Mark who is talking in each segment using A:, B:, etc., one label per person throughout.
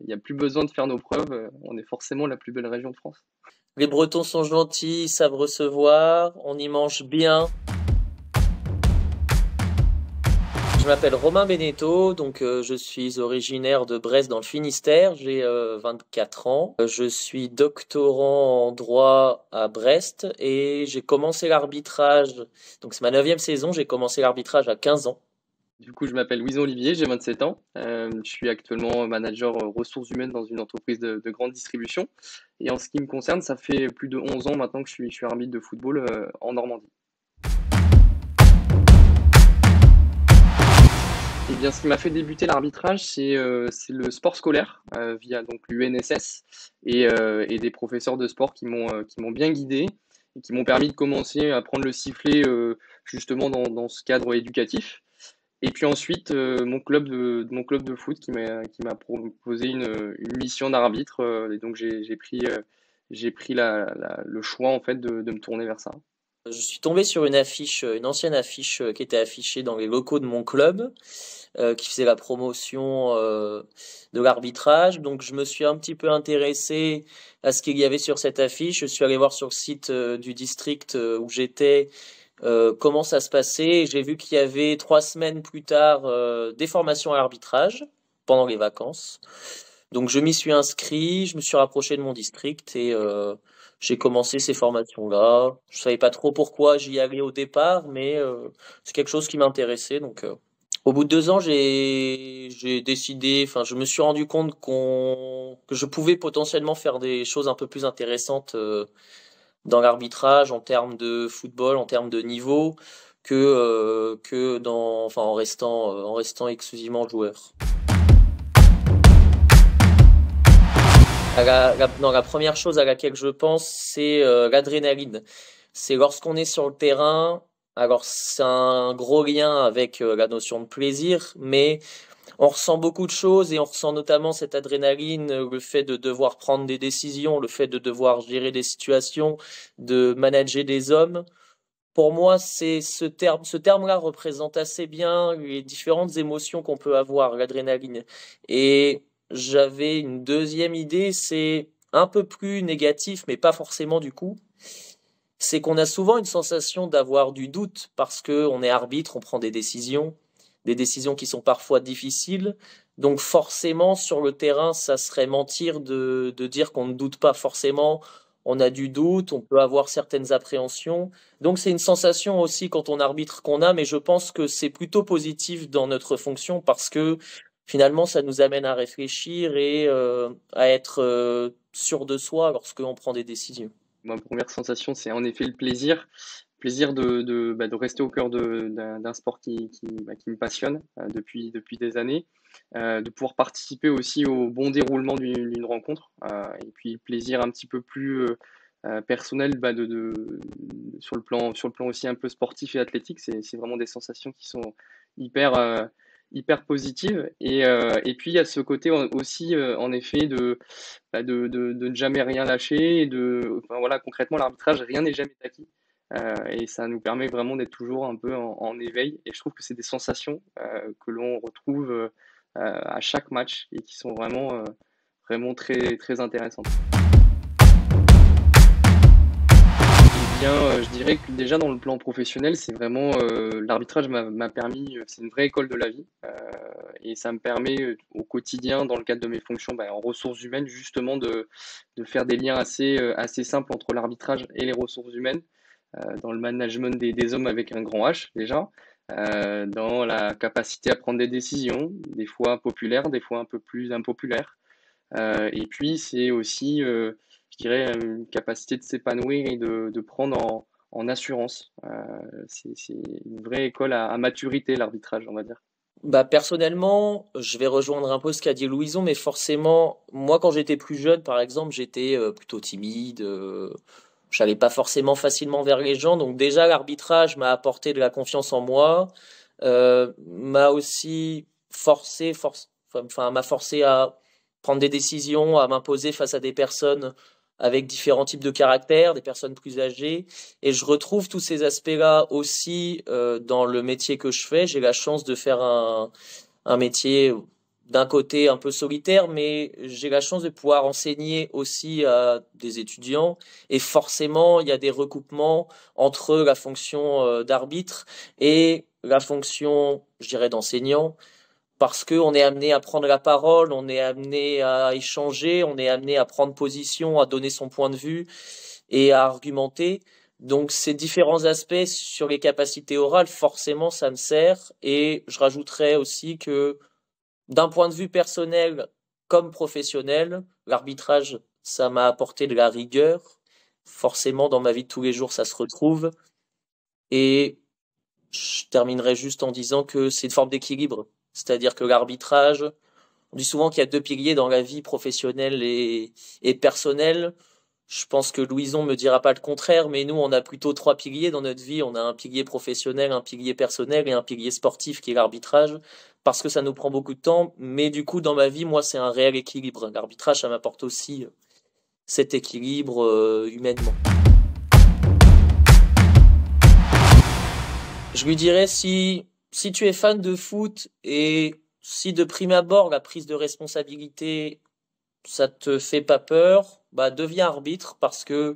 A: Il n'y a plus besoin de faire nos preuves, on est forcément la plus belle région de France.
B: Les Bretons sont gentils, ils savent recevoir, on y mange bien. Je m'appelle Romain Beneteau, donc je suis originaire de Brest dans le Finistère, j'ai 24 ans. Je suis doctorant en droit à Brest et j'ai commencé l'arbitrage, donc c'est ma neuvième saison, j'ai commencé l'arbitrage à 15 ans.
A: Du coup, je m'appelle Louison Olivier, j'ai 27 ans. Je suis actuellement manager ressources humaines dans une entreprise de grande distribution. Et en ce qui me concerne, ça fait plus de 11 ans maintenant que je suis arbitre de football en Normandie. Et bien, ce qui m'a fait débuter l'arbitrage, c'est le sport scolaire via donc l'UNSS et des professeurs de sport qui m'ont bien guidé et qui m'ont permis de commencer à prendre le sifflet justement dans ce cadre éducatif. Et puis ensuite, mon club de foot qui m'a proposé une mission d'arbitre. Et donc j'ai pris le choix en fait de me tourner vers ça.
B: Je suis tombé sur une affiche, une ancienne affiche qui était affichée dans les locaux de mon club, qui faisait la promotion de l'arbitrage. Donc je me suis un petit peu intéressé à ce qu'il y avait sur cette affiche. Je suis allé voir sur le site du district où j'étais comment ça se passait. J'ai vu qu'il y avait 3 semaines plus tard des formations à l'arbitrage pendant les vacances. Donc je m'y suis inscrit, je me suis rapproché de mon district et j'ai commencé ces formations-là. Je savais pas trop pourquoi j'y allais au départ, mais c'est quelque chose qui m'intéressait. Donc au bout de 2 ans, j'ai décidé, enfin je me suis rendu compte que je pouvais potentiellement faire des choses un peu plus intéressantes dans l'arbitrage en termes de football, en termes de niveau, que enfin en restant exclusivement joueur. Non, la première chose à laquelle je pense, c'est l'adrénaline. C'est lorsqu'on est sur le terrain, alors c'est un gros lien avec la notion de plaisir, mais on ressent beaucoup de choses et on ressent notamment cette adrénaline, le fait de devoir prendre des décisions, le fait de devoir gérer des situations, de manager des hommes. Pour moi, c'est ce terme-là représente assez bien les différentes émotions qu'on peut avoir, l'adrénaline. Et j'avais une deuxième idée, c'est un peu plus négatif, mais pas forcément du coup. C'est qu'on a souvent une sensation d'avoir du doute parce que on est arbitre, on prend des décisions qui sont parfois difficiles. Donc forcément, sur le terrain, ça serait mentir de dire qu'on ne doute pas forcément. On a du doute, on peut avoir certaines appréhensions. Donc c'est une sensation aussi quand on arbitre qu'on a, mais je pense que c'est plutôt positif dans notre fonction parce que finalement, ça nous amène à réfléchir et à être sûr de soi lorsqu'on prend des décisions.
A: Ma première sensation, c'est en effet le plaisir de rester au cœur d'un sport qui me passionne depuis des années, de pouvoir participer aussi au bon déroulement d'une rencontre, et puis le plaisir un petit peu plus personnel sur le plan aussi un peu sportif et athlétique, c'est vraiment des sensations qui sont hyper, hyper positives. Et puis il y a ce côté aussi, en effet, de ne jamais rien lâcher enfin, voilà, concrètement, l'arbitrage, rien n'est jamais acquis. Et ça nous permet vraiment d'être toujours un peu en éveil. Et je trouve que c'est des sensations que l'on retrouve à chaque match et qui sont vraiment très, très intéressantes. Eh bien, je dirais que déjà dans le plan professionnel, c'est vraiment l'arbitrage m'a permis, c'est une vraie école de la vie, et ça me permet au quotidien, dans le cadre de mes fonctions en ressources humaines, justement de faire des liens assez simples entre l'arbitrage et les ressources humaines, dans le management des hommes avec un grand H déjà, dans la capacité à prendre des décisions, des fois populaires, des fois un peu plus impopulaires. Et puis, c'est aussi, je dirais, une capacité de s'épanouir et de prendre en assurance. C'est une vraie école à maturité, l'arbitrage, on va dire.
B: Bah personnellement, je vais rejoindre un peu ce qu'a dit Louison, mais forcément, moi quand j'étais plus jeune, par exemple, j'étais plutôt timide, j'allais pas forcément facilement vers les gens, donc déjà l'arbitrage m'a apporté de la confiance en moi, m'a aussi enfin m'a forcé à prendre des décisions, à m'imposer face à des personnes avec différents types de caractères, des personnes plus âgées. Et je retrouve tous ces aspects-là aussi dans le métier que je fais. J'ai la chance de faire un métier d'un côté un peu solitaire, mais j'ai la chance de pouvoir enseigner aussi à des étudiants. Et forcément, il y a des recoupements entre la fonction d'arbitre et la fonction, je dirais, d'enseignant, parce qu'on est amené à prendre la parole, on est amené à échanger, on est amené à prendre position, à donner son point de vue et à argumenter. Donc ces différents aspects sur les capacités orales, forcément, ça me sert. Et je rajouterais aussi que d'un point de vue personnel comme professionnel, l'arbitrage, ça m'a apporté de la rigueur. Forcément, dans ma vie de tous les jours, ça se retrouve. Et je terminerai juste en disant que c'est une forme d'équilibre. C'est-à-dire que l'arbitrage, on dit souvent qu'il y a deux piliers dans la vie professionnelle et personnelle. Je pense que Louison me dira pas le contraire, mais nous, on a plutôt trois piliers dans notre vie. On a un pilier professionnel, un pilier personnel et un pilier sportif qui est l'arbitrage, parce que ça nous prend beaucoup de temps. Mais du coup, dans ma vie, moi, c'est un réel équilibre. L'arbitrage, ça m'apporte aussi cet équilibre humainement. Je lui dirais si tu es fan de foot et si de prime abord la prise de responsabilité ça te fait pas peur, bah deviens arbitre parce que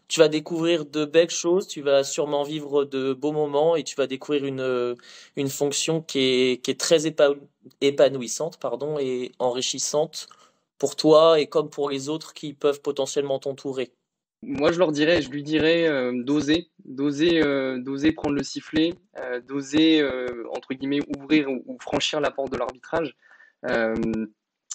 B: tu vas découvrir de belles choses, tu vas sûrement vivre de beaux moments et tu vas découvrir une fonction qui est très épanouissante, pardon, et enrichissante pour toi et comme pour les autres qui peuvent potentiellement t'entourer.
A: Moi, je lui dirais d'oser prendre le sifflet, d'oser, entre guillemets, ouvrir ou franchir la porte de l'arbitrage. Euh,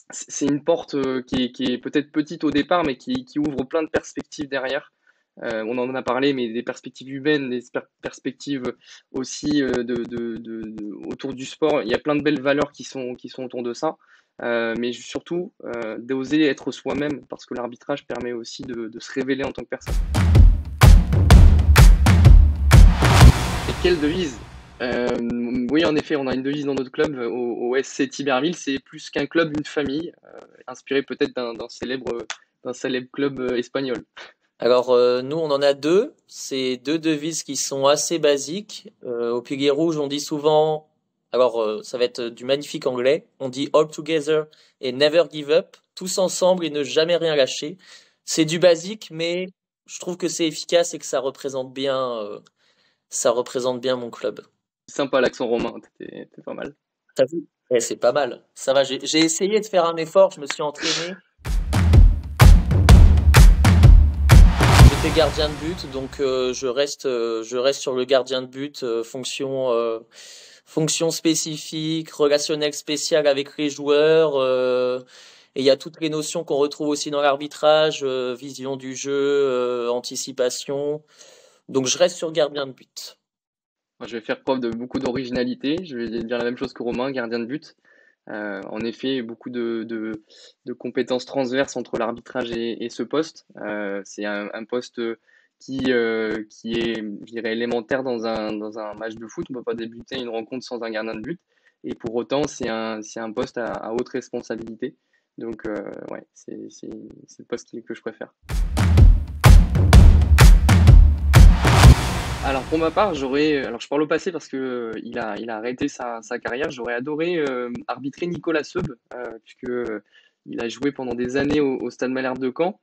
A: c'est une porte qui est peut-être petite au départ, mais qui ouvre plein de perspectives derrière. On en a parlé, mais des perspectives humaines, des perspectives aussi autour du sport. Il y a plein de belles valeurs qui sont autour de ça. Mais surtout, d'oser être soi-même, parce que l'arbitrage permet aussi de se révéler en tant que personne. Et quelle devise? Oui, en effet, on a une devise dans notre club, au SC Tiberville, c'est plus qu'un club, une famille, inspiré peut-être d'un célèbre club espagnol.
B: Alors nous on en a deux, c'est deux devises qui sont assez basiques. Au pilier rouge on dit souvent, alors ça va être du magnifique anglais, on dit all together et never give up, tous ensemble et ne jamais rien lâcher. C'est du basique mais je trouve que c'est efficace et que ça représente bien mon club.
A: Sympa l'accent romain, t'es pas mal.
B: T'as vu? Eh, c'est pas mal. Ça va, j'ai essayé de faire un effort, je me suis entraîné. J'étais gardien de but, donc je reste sur le gardien de but, fonction spécifique, relationnel spécial avec les joueurs, et il y a toutes les notions qu'on retrouve aussi dans l'arbitrage, vision du jeu, anticipation. Donc je reste sur gardien de but.
A: Moi, je vais faire preuve de beaucoup d'originalité. Je vais dire la même chose que Romain, gardien de but. En effet, beaucoup de compétences transverses entre l'arbitrage et ce poste. C'est un poste qui est, je dirais, élémentaire dans un match de foot. On ne peut pas débuter une rencontre sans un gardien de but. Et pour autant, c'est un poste à haute responsabilité. Donc, ouais, c'est le poste que je préfère. Alors pour ma part, alors je parle au passé parce que il a arrêté sa carrière. J'aurais adoré arbitrer Nicolas Seub, puisque il a joué pendant des années au Stade Malherbe de Caen.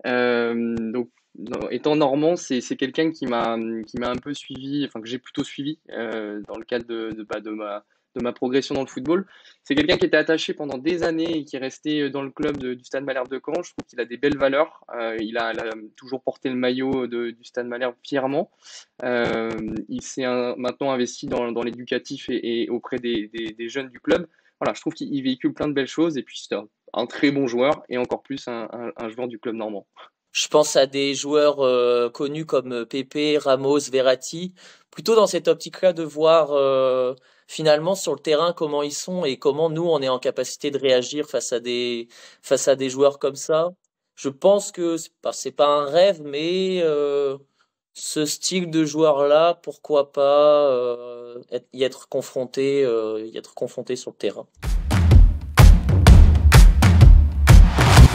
A: Donc étant normand, c'est quelqu'un qui m'a un peu suivi, enfin que j'ai plutôt suivi dans le cadre de ma progression dans le football. C'est quelqu'un qui était attaché pendant des années et qui est resté dans le club du Stade Malherbe de Caen. Je trouve qu'il a des belles valeurs. Il a toujours porté le maillot du Stade Malherbe fièrement. Il s'est maintenant investi dans l'éducatif et auprès des jeunes du club. Voilà, je trouve qu'il véhicule plein de belles choses et puis c'est un très bon joueur et encore plus un joueur du club normand.
B: Je pense à des joueurs connus comme Pepe, Ramos, Verratti, plutôt dans cette optique-là de voir finalement sur le terrain comment ils sont et comment nous on est en capacité de réagir face à des joueurs comme ça. Je pense que c'est pas un rêve, mais ce style de joueur-là, pourquoi pas y être confronté sur le terrain.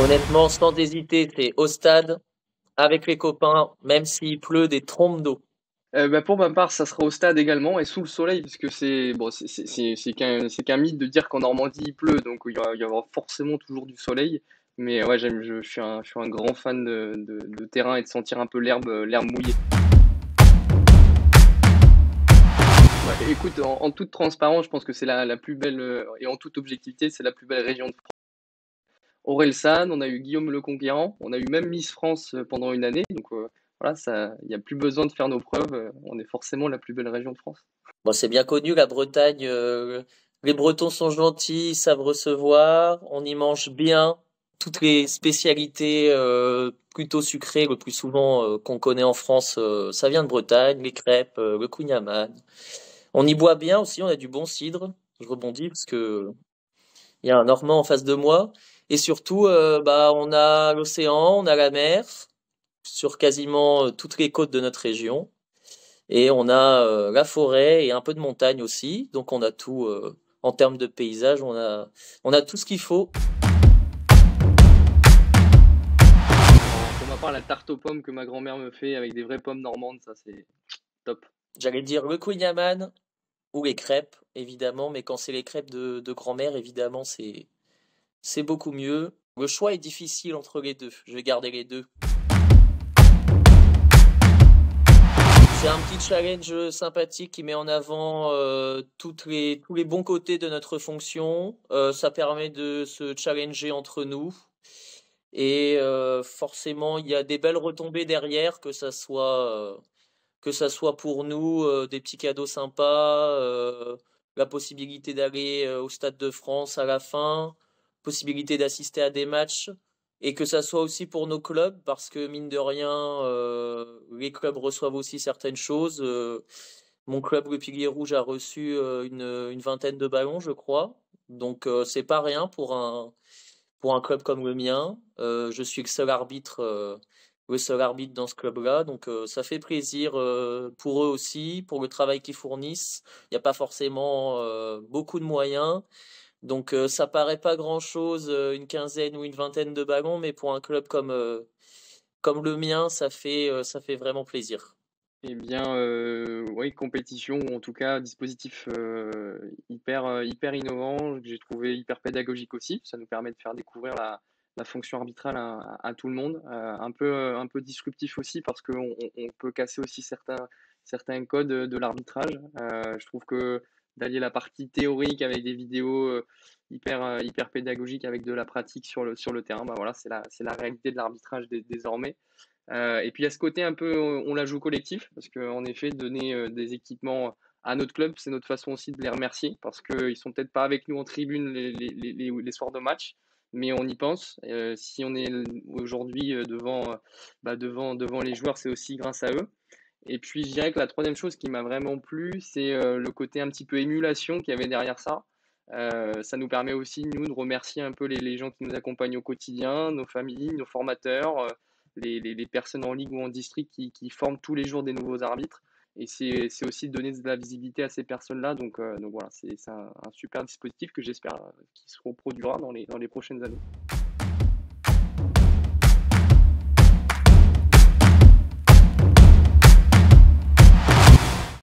B: Honnêtement, sans hésiter, c'est au stade, avec les copains, même s'il pleut des trompes d'eau.
A: Bah, pour ma part, ça sera au stade également et sous le soleil, parce que c'est bon, c'est qu'un mythe de dire qu'en Normandie il pleut, donc il y aura forcément toujours du soleil. Mais ouais, je suis un grand fan de terrain et de sentir un peu l'herbe mouillée. Ouais, écoute, en toute transparence, je pense que c'est la plus belle, et en toute objectivité, c'est la plus belle région de France. Orelsan, on a eu Guillaume le Conquérant, on a eu même Miss France pendant une année, donc voilà, ça, il n'y a plus besoin de faire nos preuves, on est forcément la plus belle région de France.
B: Bon, c'est bien connu, la Bretagne. Les Bretons sont gentils, ils savent recevoir. On y mange bien. Toutes les spécialités plutôt sucrées, le plus souvent qu'on connaît en France, ça vient de Bretagne. Les crêpes, le kouign-amann. On y boit bien aussi. On a du bon cidre. Je rebondis parce que il y a un Normand en face de moi. Et surtout, bah, on a l'océan, on a la mer sur quasiment toutes les côtes de notre région. Et on a la forêt et un peu de montagne aussi. Donc on a tout en termes de paysage, on a tout ce qu'il faut.
A: Pour ma part, la tarte aux pommes que ma grand-mère me fait avec des vraies pommes normandes, ça c'est top.
B: J'allais dire le kouign-amann ou les crêpes, évidemment, mais quand c'est les crêpes de grand-mère, évidemment, c'est beaucoup mieux. Le choix est difficile entre les deux. Je vais garder les deux. C'est un petit challenge sympathique qui met en avant tous les bons côtés de notre fonction. Ça permet de se challenger entre nous. Et forcément, il y a des belles retombées derrière, que ça soit pour nous des petits cadeaux sympas, la possibilité d'aller au Stade de France à la fin, possibilité d'assister à des matchs, et que ça soit aussi pour nos clubs, parce que mine de rien, les clubs reçoivent aussi certaines choses. Mon club, le Pilier Rouge, a reçu une vingtaine de ballons, je crois. Donc c'est pas rien pour un club comme le mien. Je suis le seul arbitre dans ce club-là, donc ça fait plaisir pour eux aussi, pour le travail qu'ils fournissent. Il n'y a pas forcément beaucoup de moyens, donc ça paraît pas grand-chose, une quinzaine ou une vingtaine de ballons, mais pour un club comme le mien, ça fait vraiment plaisir.
A: Eh bien, oui, compétition ou en tout cas dispositif hyper innovant, que j'ai trouvé hyper pédagogique aussi. Ça nous permet de faire découvrir la fonction arbitrale à tout le monde. Un peu disruptif aussi parce qu'on peut casser aussi certains codes de l'arbitrage. Je trouve que d'allier la partie théorique avec des vidéos hyper pédagogiques avec de la pratique sur le terrain, bah voilà, c'est la réalité de l'arbitrage désormais. Et puis il y a ce côté un peu, on la joue collectif, parce qu'en effet, donner des équipements à notre club, c'est notre façon aussi de les remercier, parce qu'ils sont peut-être pas avec nous en tribune les soirs de match, mais on y pense. Si on est aujourd'hui devant les joueurs, c'est aussi grâce à eux. Et puis je dirais que la troisième chose qui m'a vraiment plu, c'est le côté un petit peu émulation qu'il y avait derrière ça. Ça nous permet aussi, nous, de remercier un peu les gens qui nous accompagnent au quotidien, nos familles, nos formateurs, les personnes en ligue ou en district qui forment tous les jours des nouveaux arbitres. Et c'est aussi de donner de la visibilité à ces personnes-là. Donc voilà, c'est un super dispositif que j'espère qu'il se reproduira dans les prochaines années.